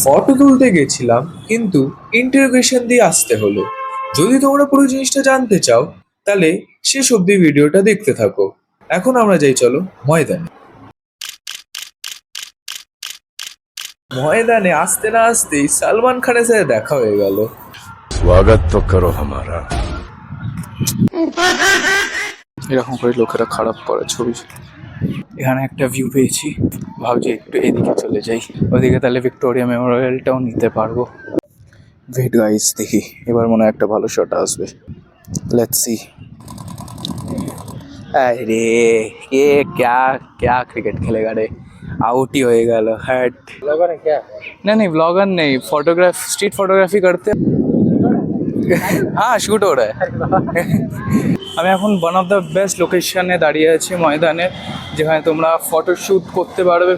Photo তুলতে গেছিলাম কিন্তু ইন্টারোগেশন দিয়ে আসতে হলো। যদি তোমরা পুরো জিনিসটা জানতে চাও তাহলে শেষ অব্দি ভিডিওটা দেখতে থাকো। এখন আমরা যাই চলো ময়দানে। ময়দানে আসতে না আসতেই সালমান খানের সাথে দেখা হয়ে গেল। स्वागत तो करो हमारा। এরকম করে লোকেরা খারাপ করে ছবি। এখানে একটা ভিউ পেয়েছি, ভাবছি একটু এদিকে চলে যাই, ওদিকে তাহলে ভিক্টোরিয়া মেমোরিয়ালটাও নিতে পারবো। ওয়েট গাইস, দেখি এবার মনে হয় একটা ভালো শট আসবে। Let's see. अरे ये क्या क्या क्रिकेट खेलेगा रे, आउट ही হয়ে গেল। হ্যাট ব্লগার है क्या? नहीं ब्लॉगर नहीं, फोटोग्राफ स्ट्रीट फोटोग्राफी करते। হ্যাঁ শুট हो रहा है। আমি এখন ওয়ান অফ দ্য বেস্ট লোকেশনে দাঁড়িয়ে আছি ময়দানে, যেখানে তোমরা ফটোশ্যুট করতে পারবে।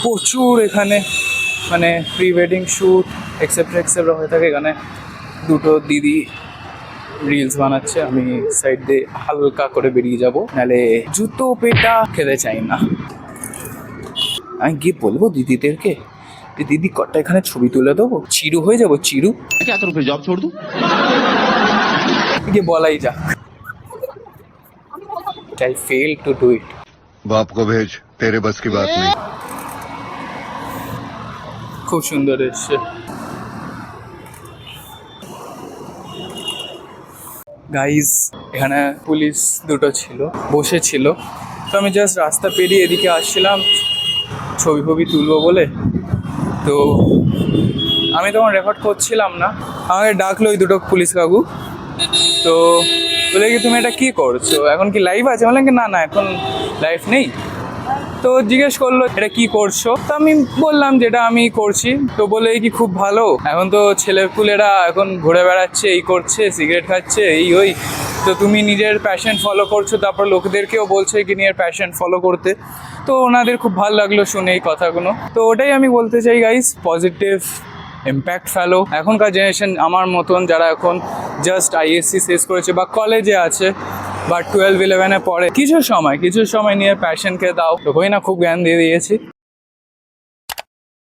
প্রচুর এখানে মানে প্রি ওয়েডিং শ্যুট এক্সেপ্ট্রা হয়ে থাকে। এখানে দুটো দিদি রিলস বানাচ্ছে, আমি সাইড দিয়ে হালকা করে বেরিয়ে যাব, নাহলে জুতো পেটা খেতে চাই না। আমি গিয়ে বলবো দিদিদেরকে যে দিদি কটা এখানে ছবি তুলে দেবো, চিরু হয়ে যাবো চিরু। जॉब छोड़ दूं? গিয়ে বলাই যাক। I fail to do it. बाप को भेज, तेरे बस की बात नहीं। খুব সুন্দর এসছে। গাইজ এখানে পুলিশ দুটো ছিল, বসেছিল। তো আমি জাস্ট রাস্তা পেরিয়ে এদিকে আসছিলাম ছবি ফবি তুলবো বলে। তো আমি তখন রেকর্ড করছিলাম না, আমাকে ডাকলো ওই দুটো পুলিশ কাকু। তো বলে কি তুমি এটা কী করছো, এখন কি লাইভ আছে? বললাম কি না না এখন লাইভ নেই। তো জিজ্ঞেস করলো এটা কি করছো, তো আমি বললাম যেটা আমি করছি। তো বলে কি খুব ভালো, এখন তো ছেলেপুলেরা এখন ঘুরে বেড়াচ্ছে, এই করছে, সিগারেট খাচ্ছে, এই ওই, তো তুমি নিজের প্যাশন ফলো করছো, তারপর লোকদেরকেও বলছো কি নিজের প্যাশন ফলো করতে। তো ওনাদের খুব ভালো লাগলো শুনে এই কথাগুলো। তো ওটাই আমি বলতে চাই গাইস, পজিটিভ ইম্প্যাক্ট ফেলো। এখনকার জেনারেশন আমার মতন যারা এখন জাস্ট আইএসসি শেষ করেছে বা কলেজে আছে বা 12-11-এ পড়ে, কিছু সময় নিয়ে প্যাশনকে দাও। তো কই না খুব জ্ঞান দিয়ে দিয়েছি।